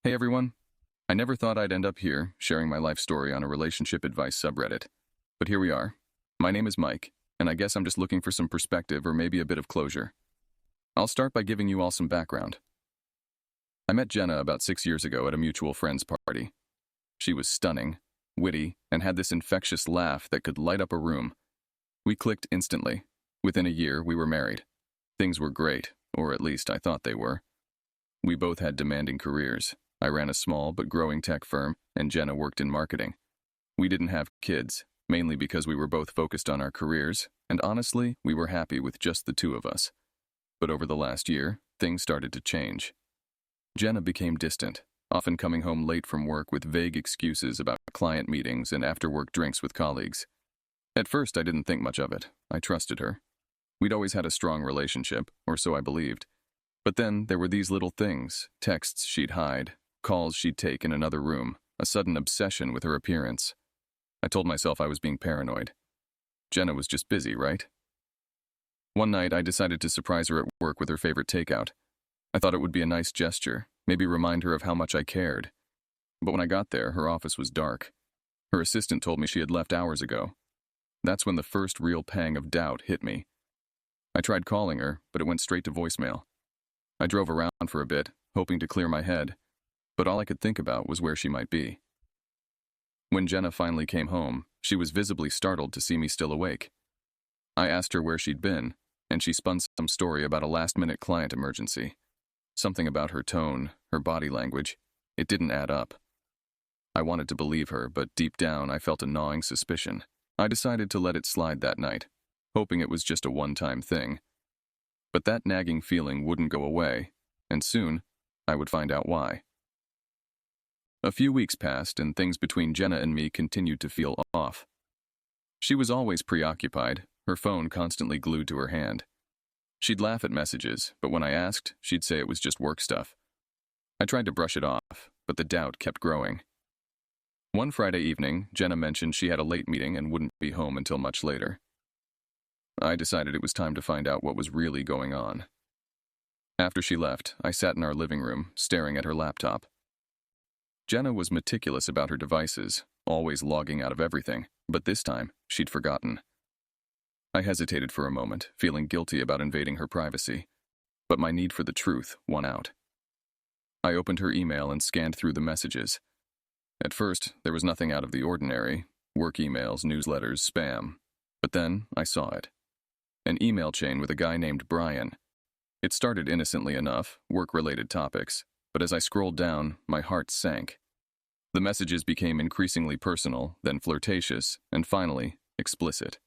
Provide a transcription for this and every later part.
Hey everyone. I never thought I'd end up here, sharing my life story on a relationship advice subreddit. But here we are. My name is Mike, and I guess I'm just looking for some perspective or maybe a bit of closure. I'll start by giving you all some background. I met Jenna about 6 years ago at a mutual friend's party. She was stunning, witty, and had this infectious laugh that could light up a room. We clicked instantly. Within a year, we were married. Things were great, or at least I thought they were. We both had demanding careers. I ran a small but growing tech firm, and Jenna worked in marketing. We didn't have kids, mainly because we were both focused on our careers, and honestly, we were happy with just the two of us. But over the last year, things started to change. Jenna became distant, often coming home late from work with vague excuses about client meetings and after-work drinks with colleagues. At first, I didn't think much of it. I trusted her. We'd always had a strong relationship, or so I believed. But then there were these little things, texts she'd hide, calls she'd take in another room, a sudden obsession with her appearance. I told myself I was being paranoid. Jenna was just busy, right? One night, I decided to surprise her at work with her favorite takeout. I thought it would be a nice gesture, maybe remind her of how much I cared. But when I got there, her office was dark. Her assistant told me she had left hours ago. That's when the first real pang of doubt hit me. I tried calling her, but it went straight to voicemail. I drove around for a bit, hoping to clear my head, but all I could think about was where she might be. When Jenna finally came home, she was visibly startled to see me still awake. I asked her where she'd been, and she spun some story about a last-minute client emergency. Something about her tone, her body language. It didn't add up. I wanted to believe her, but deep down I felt a gnawing suspicion. I decided to let it slide that night, hoping it was just a one-time thing. But that nagging feeling wouldn't go away, and soon I would find out why. A few weeks passed, and things between Jenna and me continued to feel off. She was always preoccupied, her phone constantly glued to her hand. She'd laugh at messages, but when I asked, she'd say it was just work stuff. I tried to brush it off, but the doubt kept growing. One Friday evening, Jenna mentioned she had a late meeting and wouldn't be home until much later. I decided it was time to find out what was really going on. After she left, I sat in our living room, staring at her laptop. Jenna was meticulous about her devices, always logging out of everything, but this time, she'd forgotten. I hesitated for a moment, feeling guilty about invading her privacy, but my need for the truth won out. I opened her email and scanned through the messages. At first, there was nothing out of the ordinary, work emails, newsletters, spam. But then, I saw it. An email chain with a guy named Brian. It started innocently enough, work-related topics, but as I scrolled down, my heart sank. The messages became increasingly personal, then flirtatious, and finally, explicit.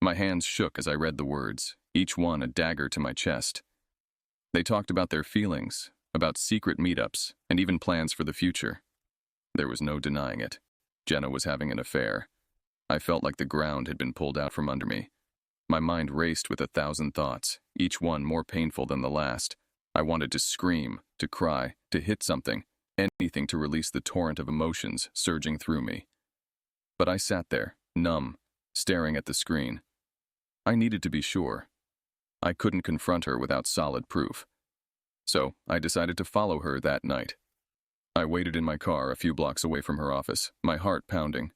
My hands shook as I read the words, each one a dagger to my chest. They talked about their feelings, about secret meetups, and even plans for the future. There was no denying it. Jenna was having an affair. I felt like the ground had been pulled out from under me. My mind raced with 1,000 thoughts, each one more painful than the last. I wanted to scream, to cry, to hit something, anything to release the torrent of emotions surging through me. But I sat there, numb, staring at the screen. I needed to be sure. I couldn't confront her without solid proof. So I decided to follow her that night. I waited in my car a few blocks away from her office, my heart pounding.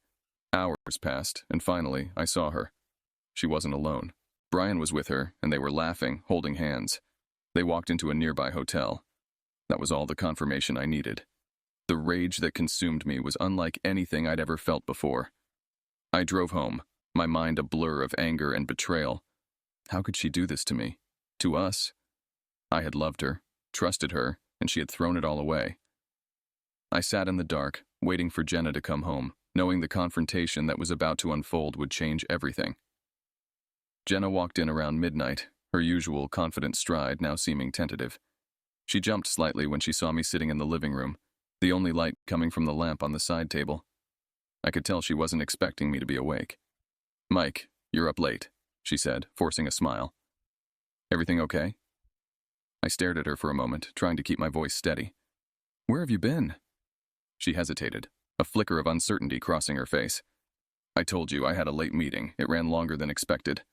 Hours passed, and finally, I saw her. She wasn't alone. Brian was with her, and they were laughing, holding hands. They walked into a nearby hotel. That was all the confirmation I needed. The rage that consumed me was unlike anything I'd ever felt before. I drove home, my mind a blur of anger and betrayal. How could she do this to me? To us? I had loved her, trusted her, and she had thrown it all away. I sat in the dark, waiting for Jenna to come home, knowing the confrontation that was about to unfold would change everything. Jenna walked in around midnight, her usual confident stride now seeming tentative. She jumped slightly when she saw me sitting in the living room, the only light coming from the lamp on the side table. I could tell she wasn't expecting me to be awake. "Mike, you're up late," she said, forcing a smile. "Everything okay?" I stared at her for a moment, trying to keep my voice steady. "Where have you been?" She hesitated, a flicker of uncertainty crossing her face. "I told you I had a late meeting. It ran longer than expected."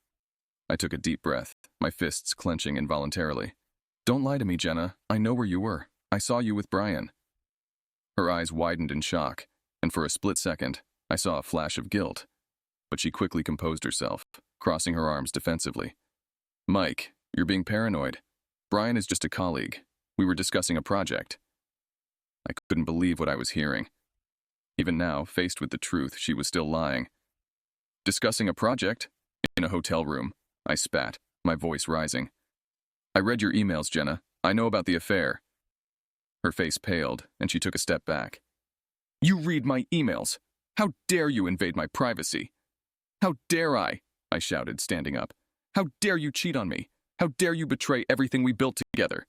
I took a deep breath, my fists clenching involuntarily. "Don't lie to me, Jenna. I know where you were. I saw you with Brian." Her eyes widened in shock, and for a split second, I saw a flash of guilt. But she quickly composed herself, crossing her arms defensively. Mike, you're being paranoid. Brian is just a colleague. We were discussing a project. I couldn't believe what I was hearing. Even now, faced with the truth, she was still lying. Discussing a project? In a hotel room, I spat, my voice rising. I read your emails, Jenna. I know about the affair. Her face paled, and she took a step back. You read my emails. How dare you invade my privacy? How dare I shouted, standing up. How dare you cheat on me? How dare you betray everything we built together?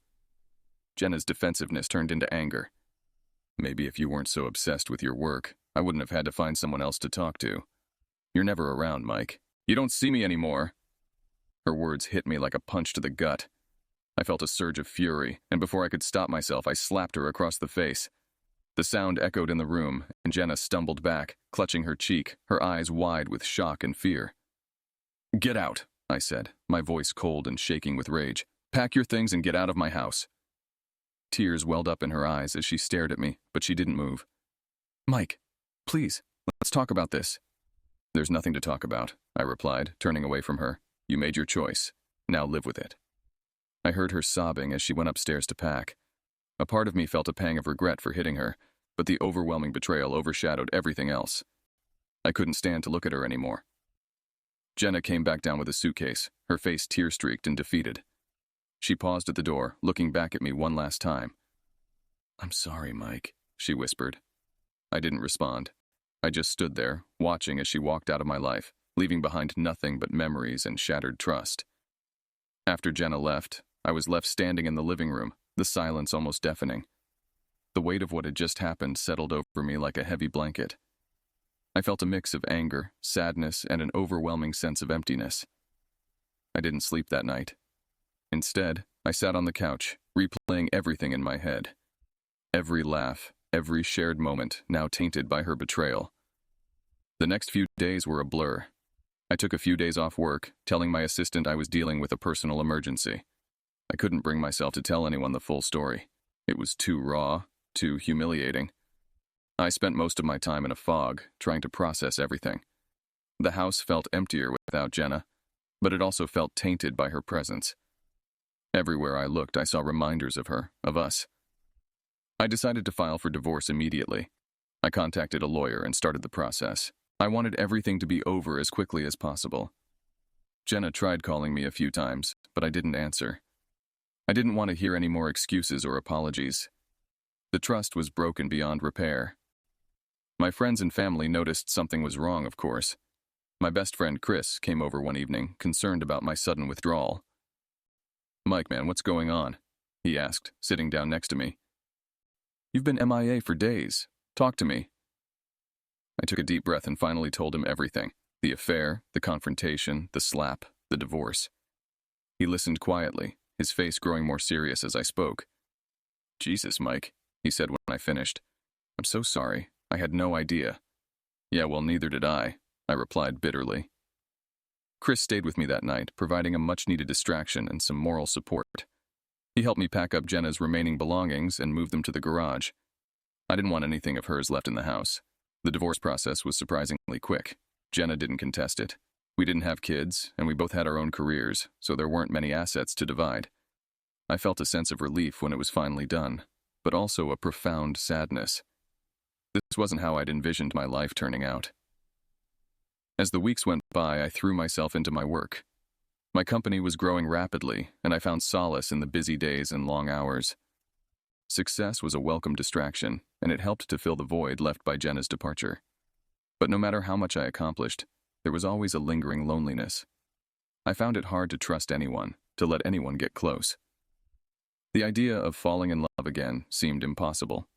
Jenna's defensiveness turned into anger. Maybe if you weren't so obsessed with your work, I wouldn't have had to find someone else to talk to. You're never around, Mike. You don't see me anymore. Her words hit me like a punch to the gut. I felt a surge of fury, and before I could stop myself, I slapped her across the face. The sound echoed in the room, and Jenna stumbled back, clutching her cheek, her eyes wide with shock and fear. Get out, I said, my voice cold and shaking with rage. Pack your things and get out of my house. Tears welled up in her eyes as she stared at me, but she didn't move. Mike, please, let's talk about this. There's nothing to talk about, I replied, turning away from her. You made your choice. Now live with it. I heard her sobbing as she went upstairs to pack. A part of me felt a pang of regret for hitting her, but the overwhelming betrayal overshadowed everything else. I couldn't stand to look at her anymore. Jenna came back down with a suitcase, her face tear-streaked and defeated. She paused at the door, looking back at me one last time. I'm sorry, Mike, she whispered. I didn't respond. I just stood there, watching as she walked out of my life, leaving behind nothing but memories and shattered trust. After Jenna left, I was left standing in the living room, the silence almost deafening. The weight of what had just happened settled over me like a heavy blanket. I felt a mix of anger, sadness, and an overwhelming sense of emptiness. I didn't sleep that night. Instead, I sat on the couch, replaying everything in my head. Every laugh, every shared moment, now tainted by her betrayal. The next few days were a blur. I took a few days off work, telling my assistant I was dealing with a personal emergency. I couldn't bring myself to tell anyone the full story. It was too raw, too humiliating. I spent most of my time in a fog, trying to process everything. The house felt emptier without Jenna, but it also felt tainted by her presence. Everywhere I looked, I saw reminders of her, of us. I decided to file for divorce immediately. I contacted a lawyer and started the process. I wanted everything to be over as quickly as possible. Jenna tried calling me a few times, but I didn't answer. I didn't want to hear any more excuses or apologies. The trust was broken beyond repair. My friends and family noticed something was wrong, of course. My best friend Chris came over one evening, concerned about my sudden withdrawal. Mike, man, what's going on? He asked, sitting down next to me. You've been MIA for days. Talk to me. I took a deep breath and finally told him everything. The affair, the confrontation, the slap, the divorce. He listened quietly, his face growing more serious as I spoke. Jesus, Mike, he said when I finished. I'm so sorry. I had no idea. Yeah, well, neither did I replied bitterly. Chris stayed with me that night, providing a much-needed distraction and some moral support. He helped me pack up Jenna's remaining belongings and move them to the garage. I didn't want anything of hers left in the house. The divorce process was surprisingly quick. Jenna didn't contest it. We didn't have kids, and we both had our own careers, so there weren't many assets to divide. I felt a sense of relief when it was finally done, but also a profound sadness. This wasn't how I'd envisioned my life turning out. As the weeks went by, I threw myself into my work. My company was growing rapidly, and I found solace in the busy days and long hours. Success was a welcome distraction, and it helped to fill the void left by Jenna's departure. But no matter how much I accomplished, there was always a lingering loneliness. I found it hard to trust anyone, to let anyone get close. The idea of falling in love again seemed impossible.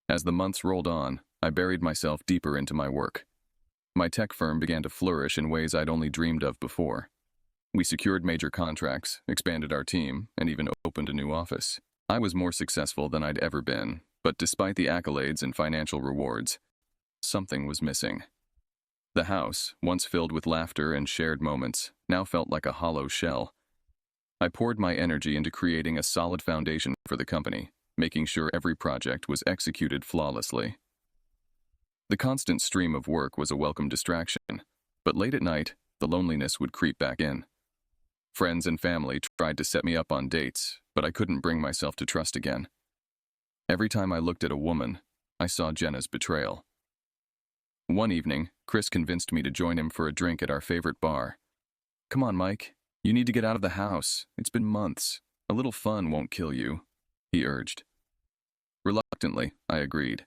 As the months rolled on, I buried myself deeper into my work. My tech firm began to flourish in ways I'd only dreamed of before. We secured major contracts, expanded our team, and even opened a new office. I was more successful than I'd ever been, but despite the accolades and financial rewards, something was missing. The house, once filled with laughter and shared moments, now felt like a hollow shell. I poured my energy into creating a solid foundation for the company, making sure every project was executed flawlessly. The constant stream of work was a welcome distraction, but late at night, the loneliness would creep back in. Friends and family tried to set me up on dates, but I couldn't bring myself to trust again. Every time I looked at a woman, I saw Jenna's betrayal. One evening, Chris convinced me to join him for a drink at our favorite bar. "Come on, Mike. You need to get out of the house. It's been months. A little fun won't kill you," he urged. Reluctantly, I agreed.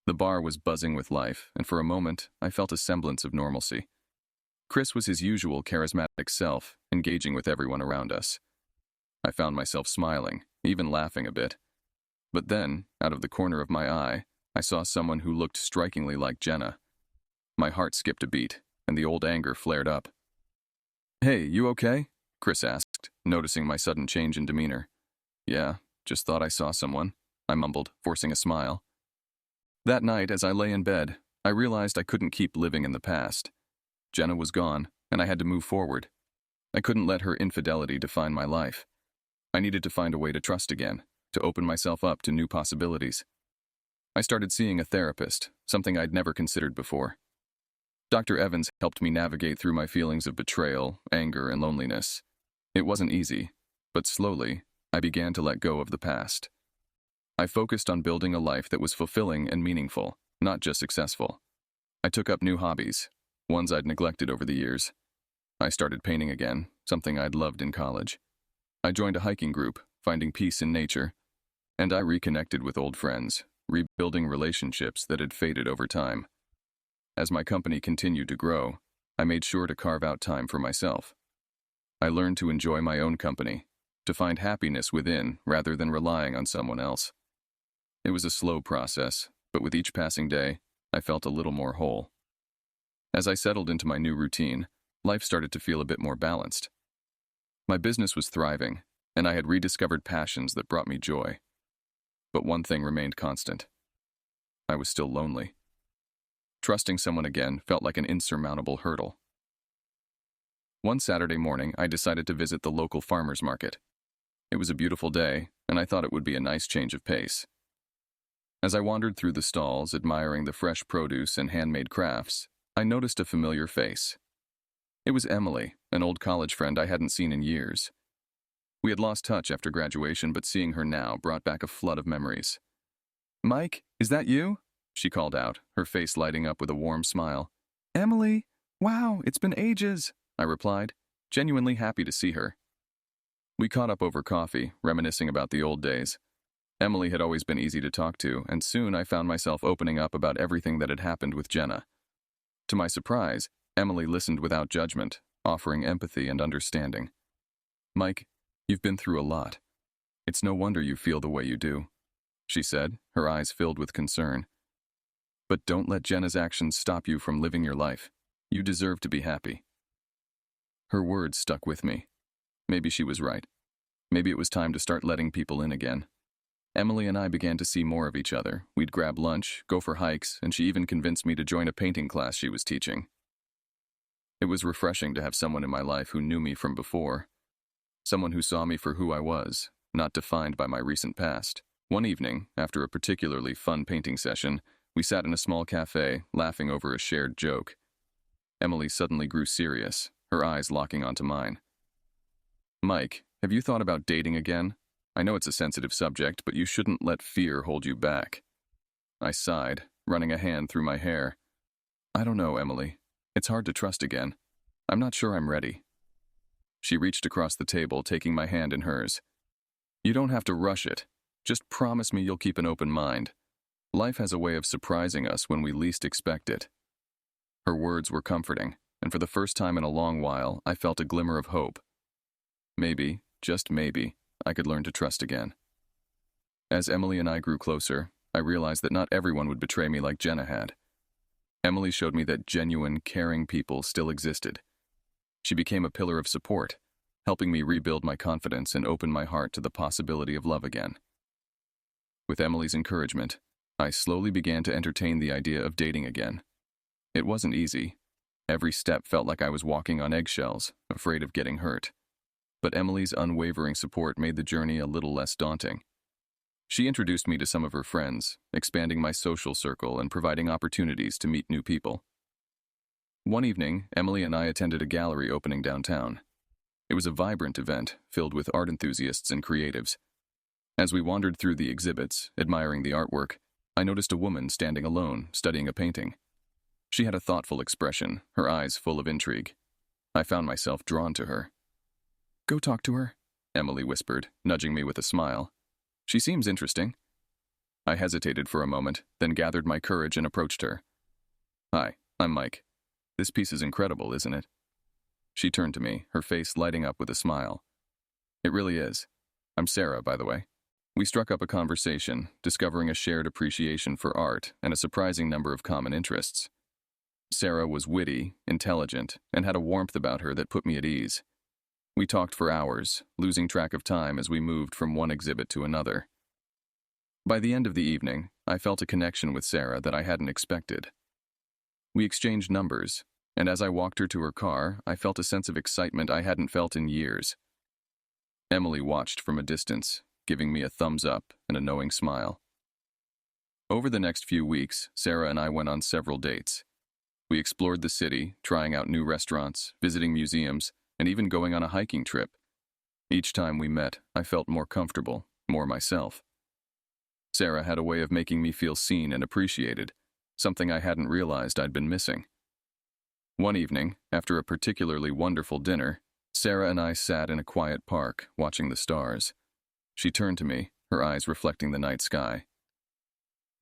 The bar was buzzing with life, and for a moment, I felt a semblance of normalcy. Chris was his usual charismatic self, engaging with everyone around us. I found myself smiling, even laughing a bit. But then, out of the corner of my eye, I saw someone who looked strikingly like Jenna. My heart skipped a beat, and the old anger flared up. "Hey, you okay?" Chris asked, noticing my sudden change in demeanor. "Yeah, just thought I saw someone," I mumbled, forcing a smile. That night, as I lay in bed, I realized I couldn't keep living in the past. Jenna was gone, and I had to move forward. I couldn't let her infidelity define my life. I needed to find a way to trust again, to open myself up to new possibilities. I started seeing a therapist, something I'd never considered before. Dr. Evans helped me navigate through my feelings of betrayal, anger, and loneliness. It wasn't easy, but slowly, I began to let go of the past. I focused on building a life that was fulfilling and meaningful, not just successful. I took up new hobbies, ones I'd neglected over the years. I started painting again, something I'd loved in college. I joined a hiking group, finding peace in nature, and I reconnected with old friends, rebuilding relationships that had faded over time. As my company continued to grow, I made sure to carve out time for myself. I learned to enjoy my own company, to find happiness within rather than relying on someone else. It was a slow process, but with each passing day, I felt a little more whole. As I settled into my new routine, life started to feel a bit more balanced. My business was thriving, and I had rediscovered passions that brought me joy. But one thing remained constant. I was still lonely. Trusting someone again felt like an insurmountable hurdle. One Saturday morning, I decided to visit the local farmer's market. It was a beautiful day, and I thought it would be a nice change of pace. As I wandered through the stalls, admiring the fresh produce and handmade crafts, I noticed a familiar face. It was Emily, an old college friend I hadn't seen in years. We had lost touch after graduation, but seeing her now brought back a flood of memories. "Mike, is that you?" she called out, her face lighting up with a warm smile. "Emily, wow, it's been ages," I replied, genuinely happy to see her. We caught up over coffee, reminiscing about the old days. Emily had always been easy to talk to, and soon I found myself opening up about everything that had happened with Jenna. To my surprise, Emily listened without judgment, offering empathy and understanding. "Mike, you've been through a lot. It's no wonder you feel the way you do," she said, her eyes filled with concern. "But don't let Jenna's actions stop you from living your life. You deserve to be happy." Her words stuck with me. Maybe she was right. Maybe it was time to start letting people in again. Emily and I began to see more of each other. We'd grab lunch, go for hikes, and she even convinced me to join a painting class she was teaching. It was refreshing to have someone in my life who knew me from before. Someone who saw me for who I was, not defined by my recent past. One evening, after a particularly fun painting session, we sat in a small cafe, laughing over a shared joke. Emily suddenly grew serious, her eyes locking onto mine. "Mike, have you thought about dating again? I know it's a sensitive subject, but you shouldn't let fear hold you back." I sighed, running a hand through my hair. "I don't know, Emily. It's hard to trust again. I'm not sure I'm ready." She reached across the table, taking my hand in hers. "You don't have to rush it. Just promise me you'll keep an open mind. Life has a way of surprising us when we least expect it." Her words were comforting, and for the first time in a long while, I felt a glimmer of hope. Maybe, just maybe, I could learn to trust again. As Emily and I grew closer, I realized that not everyone would betray me like Jenna had. Emily showed me that genuine, caring people still existed. She became a pillar of support, helping me rebuild my confidence and open my heart to the possibility of love again. With Emily's encouragement, I slowly began to entertain the idea of dating again. It wasn't easy. Every step felt like I was walking on eggshells, afraid of getting hurt. But Emily's unwavering support made the journey a little less daunting. She introduced me to some of her friends, expanding my social circle and providing opportunities to meet new people. One evening, Emily and I attended a gallery opening downtown. It was a vibrant event filled with art enthusiasts and creatives. As we wandered through the exhibits, admiring the artwork, I noticed a woman standing alone, studying a painting. She had a thoughtful expression, her eyes full of intrigue. I found myself drawn to her. "Go talk to her," Emily whispered, nudging me with a smile. "She seems interesting." I hesitated for a moment, then gathered my courage and approached her. "Hi, I'm Mike. This piece is incredible, isn't it?" She turned to me, her face lighting up with a smile. "It really is. I'm Sarah, by the way." We struck up a conversation, discovering a shared appreciation for art and a surprising number of common interests. Sarah was witty, intelligent, and had a warmth about her that put me at ease. We talked for hours, losing track of time as we moved from one exhibit to another. By the end of the evening, I felt a connection with Sarah that I hadn't expected. We exchanged numbers, and as I walked her to her car, I felt a sense of excitement I hadn't felt in years. Emily watched from a distance, giving me a thumbs up and a knowing smile. Over the next few weeks, Sarah and I went on several dates. We explored the city, trying out new restaurants, visiting museums, and even going on a hiking trip. Each time we met, I felt more comfortable, more myself. Sarah had a way of making me feel seen and appreciated, something I hadn't realized I'd been missing. One evening, after a particularly wonderful dinner, Sarah and I sat in a quiet park, watching the stars. She turned to me, her eyes reflecting the night sky.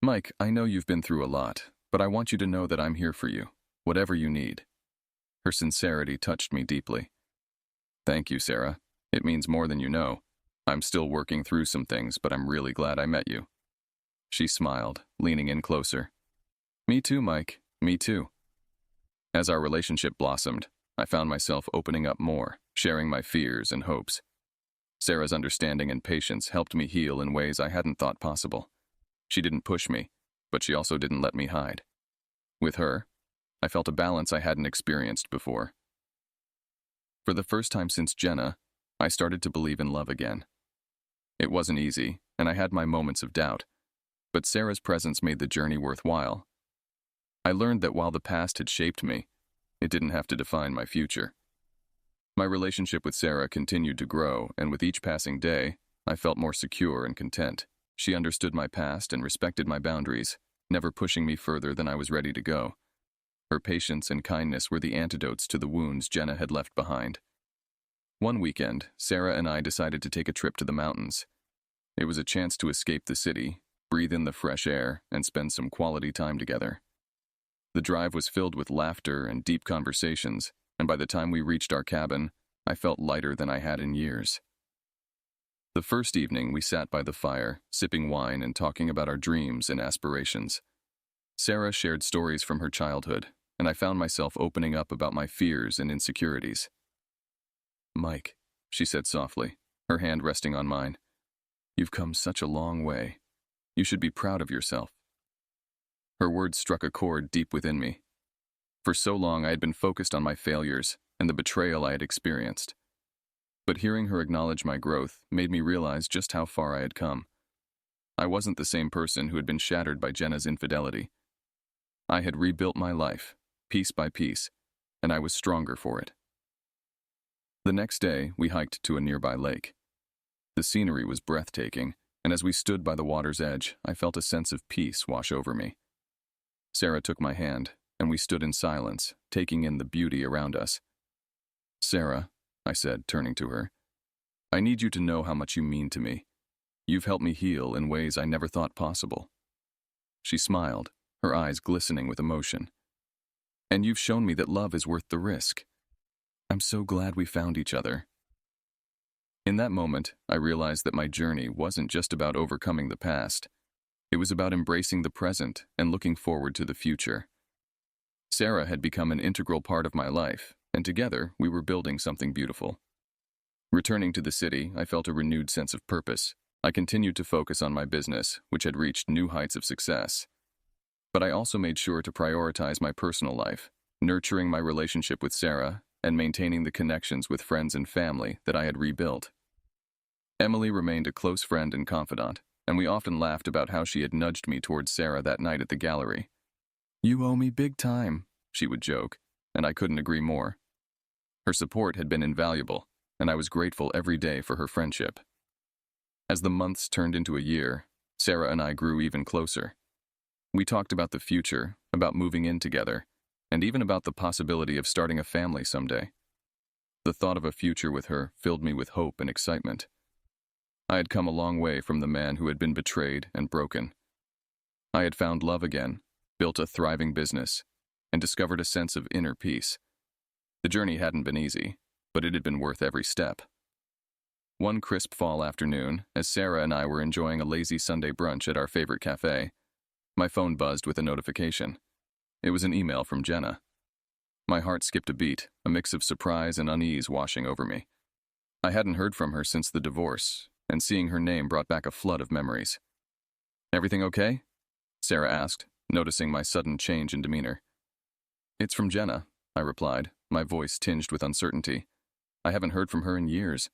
"Mike, I know you've been through a lot, but I want you to know that I'm here for you, whatever you need." Her sincerity touched me deeply. "Thank you, Sarah. It means more than you know. I'm still working through some things, but I'm really glad I met you." She smiled, leaning in closer. "Me too, Mike. Me too." As our relationship blossomed, I found myself opening up more, sharing my fears and hopes. Sarah's understanding and patience helped me heal in ways I hadn't thought possible. She didn't push me, but she also didn't let me hide. With her, I felt a balance I hadn't experienced before. For the first time since Jenna, I started to believe in love again. It wasn't easy, and I had my moments of doubt, but Sarah's presence made the journey worthwhile. I learned that while the past had shaped me, it didn't have to define my future. My relationship with Sarah continued to grow, and with each passing day, I felt more secure and content. She understood my past and respected my boundaries, never pushing me further than I was ready to go. Her patience and kindness were the antidotes to the wounds Jenna had left behind. One weekend, Sarah and I decided to take a trip to the mountains. It was a chance to escape the city, breathe in the fresh air, and spend some quality time together. The drive was filled with laughter and deep conversations, and by the time we reached our cabin, I felt lighter than I had in years. The first evening, we sat by the fire, sipping wine and talking about our dreams and aspirations. Sarah shared stories from her childhood, and I found myself opening up about my fears and insecurities. "Mike," she said softly, her hand resting on mine, "you've come such a long way. You should be proud of yourself." Her words struck a chord deep within me. For so long, I had been focused on my failures and the betrayal I had experienced. But hearing her acknowledge my growth made me realize just how far I had come. I wasn't the same person who had been shattered by Jenna's infidelity. I had rebuilt my life, piece by piece, and I was stronger for it. The next day, we hiked to a nearby lake. The scenery was breathtaking, and as we stood by the water's edge, I felt a sense of peace wash over me. Sarah took my hand, and we stood in silence, taking in the beauty around us. "Sarah," I said, turning to her, "I need you to know how much you mean to me. You've helped me heal in ways I never thought possible." She smiled, her eyes glistening with emotion. "And you've shown me that love is worth the risk. I'm so glad we found each other." In that moment, I realized that my journey wasn't just about overcoming the past. It was about embracing the present and looking forward to the future. Sarah had become an integral part of my life, and together we were building something beautiful. Returning to the city, I felt a renewed sense of purpose. I continued to focus on my business, which had reached new heights of success. But I also made sure to prioritize my personal life, nurturing my relationship with Sarah and maintaining the connections with friends and family that I had rebuilt. Emily remained a close friend and confidant, and we often laughed about how she had nudged me towards Sarah that night at the gallery. "You owe me big time," she would joke, and I couldn't agree more. Her support had been invaluable, and I was grateful every day for her friendship. As the months turned into a year, Sarah and I grew even closer. We talked about the future, about moving in together, and even about the possibility of starting a family someday. The thought of a future with her filled me with hope and excitement. I had come a long way from the man who had been betrayed and broken. I had found love again, built a thriving business, and discovered a sense of inner peace. The journey hadn't been easy, but it had been worth every step. One crisp fall afternoon, as Sarah and I were enjoying a lazy Sunday brunch at our favorite cafe, my phone buzzed with a notification. It was an email from Jenna. My heart skipped a beat, a mix of surprise and unease washing over me. I hadn't heard from her since the divorce, and seeing her name brought back a flood of memories. "Everything okay?" Sarah asked, noticing my sudden change in demeanor. "It's from Jenna," I replied, my voice tinged with uncertainty. "I haven't heard from her in years."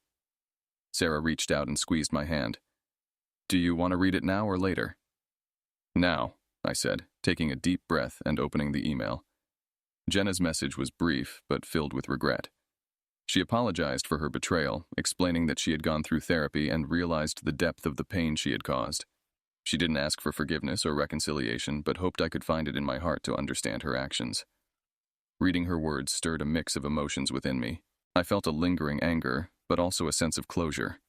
Sarah reached out and squeezed my hand. "Do you want to read it now or later?" "Now," I said, taking a deep breath and opening the email. Jenna's message was brief, but filled with regret. She apologized for her betrayal, explaining that she had gone through therapy and realized the depth of the pain she had caused. She didn't ask for forgiveness or reconciliation, but hoped I could find it in my heart to understand her actions. Reading her words stirred a mix of emotions within me. I felt a lingering anger, but also a sense of closure.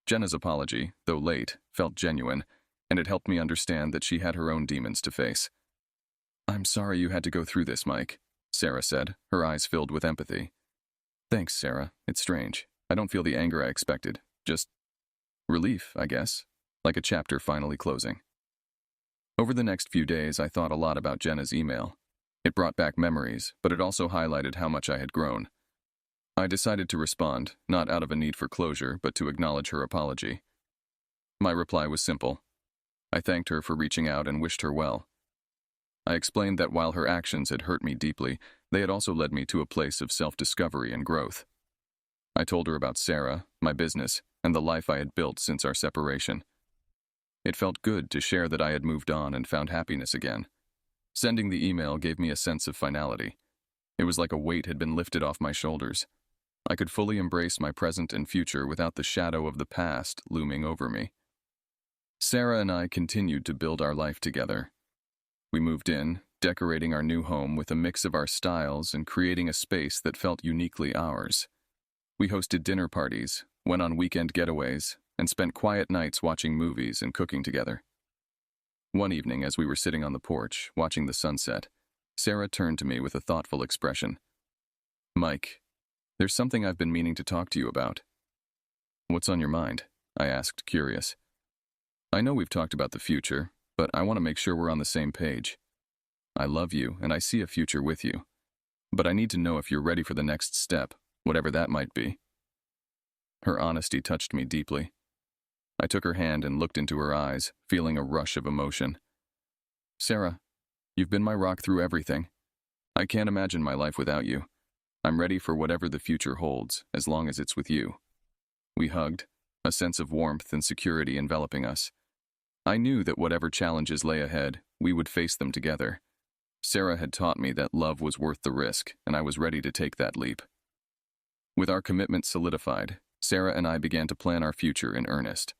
Jenna's apology, though late, felt genuine, and it helped me understand that she had her own demons to face. "I'm sorry you had to go through this, Mike," Sarah said, her eyes filled with empathy. "Thanks, Sarah. It's strange. I don't feel the anger I expected. Just relief, I guess, like a chapter finally closing." Over the next few days, I thought a lot about Jenna's email. It brought back memories, but it also highlighted how much I had grown. I decided to respond, not out of a need for closure, but to acknowledge her apology. My reply was simple. I thanked her for reaching out and wished her well. I explained that while her actions had hurt me deeply, they had also led me to a place of self-discovery and growth. I told her about Sarah, my business, and the life I had built since our separation. It felt good to share that I had moved on and found happiness again. Sending the email gave me a sense of finality. It was like a weight had been lifted off my shoulders. I could fully embrace my present and future without the shadow of the past looming over me. Sarah and I continued to build our life together. We moved in, decorating our new home with a mix of our styles and creating a space that felt uniquely ours. We hosted dinner parties, went on weekend getaways, and spent quiet nights watching movies and cooking together. One evening, as we were sitting on the porch, watching the sunset, Sarah turned to me with a thoughtful expression. "Mike, there's something I've been meaning to talk to you about." "What's on your mind?" I asked, curious. "I know we've talked about the future, but I want to make sure we're on the same page. I love you, and I see a future with you. But I need to know if you're ready for the next step, whatever that might be." Her honesty touched me deeply. I took her hand and looked into her eyes, feeling a rush of emotion. "Sarah, you've been my rock through everything. I can't imagine my life without you. I'm ready for whatever the future holds, as long as it's with you." We hugged, a sense of warmth and security enveloping us. I knew that whatever challenges lay ahead, we would face them together. Sarah had taught me that love was worth the risk, and I was ready to take that leap. With our commitment solidified, Sarah and I began to plan our future in earnest.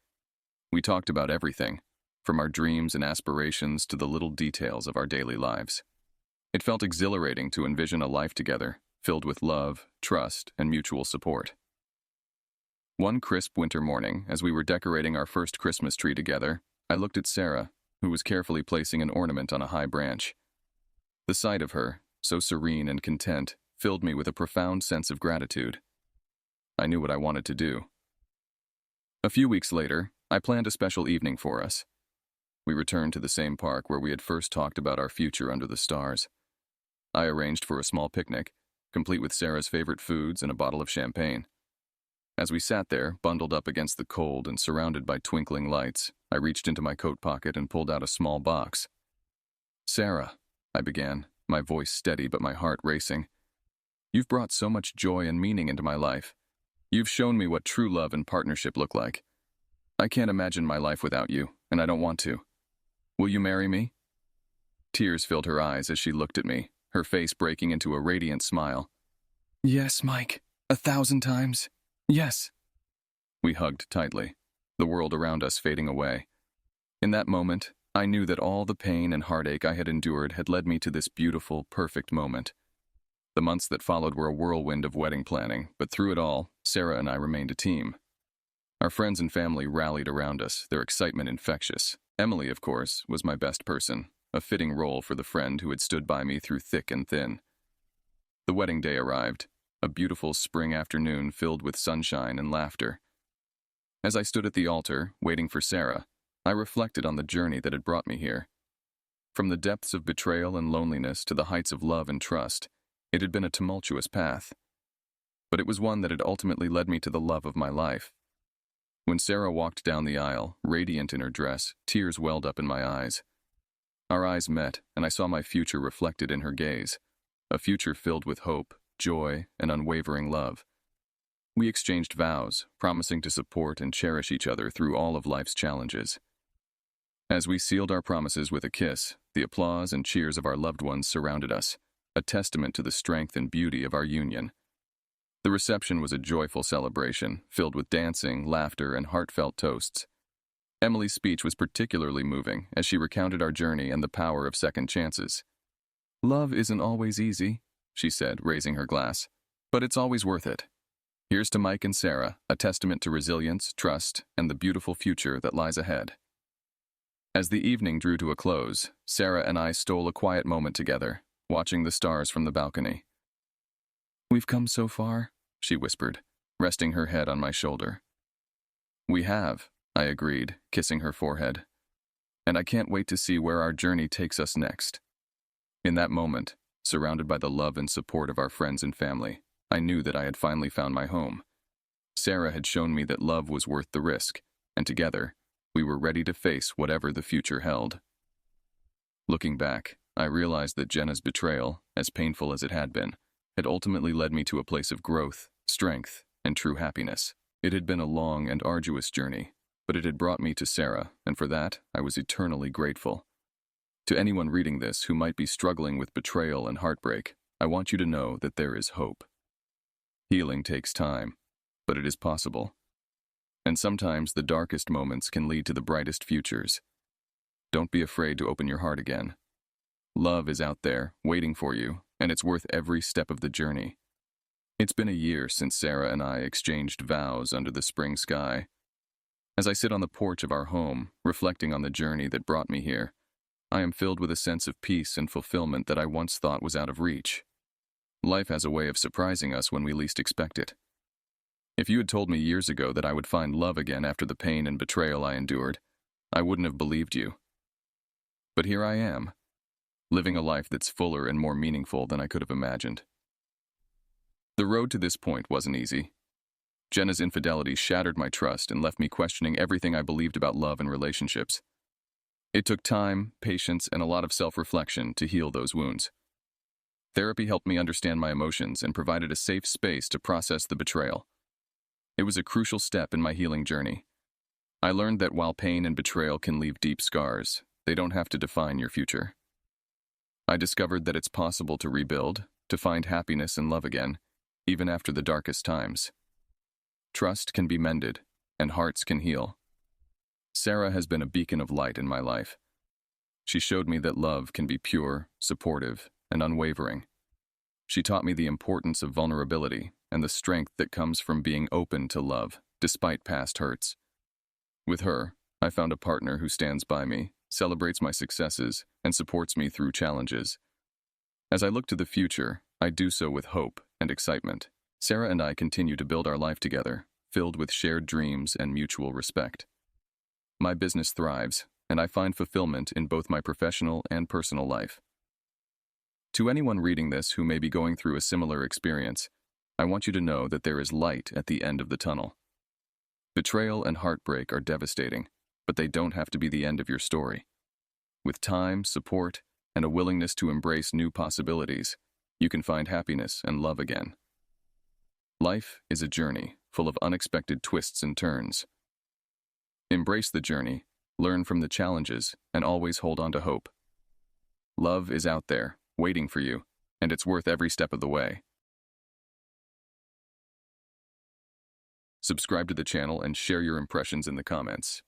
We talked about everything, from our dreams and aspirations to the little details of our daily lives. It felt exhilarating to envision a life together, filled with love, trust, and mutual support. One crisp winter morning, as we were decorating our first Christmas tree together, I looked at Sarah, who was carefully placing an ornament on a high branch. The sight of her, so serene and content, filled me with a profound sense of gratitude. I knew what I wanted to do. A few weeks later, I planned a special evening for us. We returned to the same park where we had first talked about our future under the stars. I arranged for a small picnic, complete with Sarah's favorite foods and a bottle of champagne. As we sat there, bundled up against the cold and surrounded by twinkling lights, I reached into my coat pocket and pulled out a small box. "Sarah," I began, my voice steady but my heart racing. "You've brought so much joy and meaning into my life. You've shown me what true love and partnership look like. I can't imagine my life without you, and I don't want to. Will you marry me? Tears filled her eyes as she looked at me, her face breaking into a radiant smile. Yes, Mike. 1,000 times. Yes. We hugged tightly, the world around us fading away. In that moment, I knew that all the pain and heartache I had endured had led me to this beautiful, perfect moment. The months that followed were a whirlwind of wedding planning, but through it all, Sarah and I remained a team. Our friends and family rallied around us, their excitement infectious. Emily, of course, was my best person, a fitting role for the friend who had stood by me through thick and thin. The wedding day arrived, a beautiful spring afternoon filled with sunshine and laughter. As I stood at the altar, waiting for Sarah, I reflected on the journey that had brought me here. From the depths of betrayal and loneliness to the heights of love and trust, it had been a tumultuous path. But it was one that had ultimately led me to the love of my life. When Sarah walked down the aisle, radiant in her dress, tears welled up in my eyes. Our eyes met, and I saw my future reflected in her gaze, a future filled with hope, joy, and unwavering love. We exchanged vows, promising to support and cherish each other through all of life's challenges. As we sealed our promises with a kiss, the applause and cheers of our loved ones surrounded us, a testament to the strength and beauty of our union. The reception was a joyful celebration, filled with dancing, laughter, and heartfelt toasts. Emily's speech was particularly moving as she recounted our journey and the power of second chances. "Love isn't always easy," she said, raising her glass, "but it's always worth it. Here's to Mike and Sarah, a testament to resilience, trust, and the beautiful future that lies ahead." As the evening drew to a close, Sarah and I stole a quiet moment together, watching the stars from the balcony. "We've come so far," she whispered, resting her head on my shoulder. "We have," I agreed, kissing her forehead. "And I can't wait to see where our journey takes us next." In that moment, surrounded by the love and support of our friends and family, I knew that I had finally found my home. Sarah had shown me that love was worth the risk, and together, we were ready to face whatever the future held. Looking back, I realized that Jenna's betrayal, as painful as it had ultimately led me to a place of growth, strength, and true happiness. It had been a long and arduous journey, but it had brought me to Sarah, and for that, I was eternally grateful. To anyone reading this who might be struggling with betrayal and heartbreak, I want you to know that there is hope. Healing takes time, but it is possible. And sometimes the darkest moments can lead to the brightest futures. Don't be afraid to open your heart again. Love is out there, waiting for you, and it's worth every step of the journey. It's been a year since Sarah and I exchanged vows under the spring sky. As I sit on the porch of our home, reflecting on the journey that brought me here, I am filled with a sense of peace and fulfillment that I once thought was out of reach. Life has a way of surprising us when we least expect it. If you had told me years ago that I would find love again after the pain and betrayal I endured, I wouldn't have believed you. But here I am, living a life that's fuller and more meaningful than I could have imagined. The road to this point wasn't easy. Jenna's infidelity shattered my trust and left me questioning everything I believed about love and relationships. It took time, patience, and a lot of self-reflection to heal those wounds. Therapy helped me understand my emotions and provided a safe space to process the betrayal. It was a crucial step in my healing journey. I learned that while pain and betrayal can leave deep scars, they don't have to define your future. I discovered that it's possible to rebuild, to find happiness and love again, even after the darkest times. Trust can be mended, and hearts can heal. Sarah has been a beacon of light in my life. She showed me that love can be pure, supportive, and unwavering. She taught me the importance of vulnerability and the strength that comes from being open to love, despite past hurts. With her, I found a partner who stands by me, celebrates my successes, and supports me through challenges. As I look to the future, I do so with hope and excitement. Sarah and I continue to build our life together, filled with shared dreams and mutual respect. My business thrives, and I find fulfillment in both my professional and personal life. To anyone reading this who may be going through a similar experience, I want you to know that there is light at the end of the tunnel. Betrayal and heartbreak are devastating, but they don't have to be the end of your story. With time, support, and a willingness to embrace new possibilities, you can find happiness and love again. Life is a journey full of unexpected twists and turns. Embrace the journey learn from the challenges, and always hold on to hope. Love is out there, waiting for you, and it's worth every step of the way. Subscribe to the channel and share your impressions in the comments.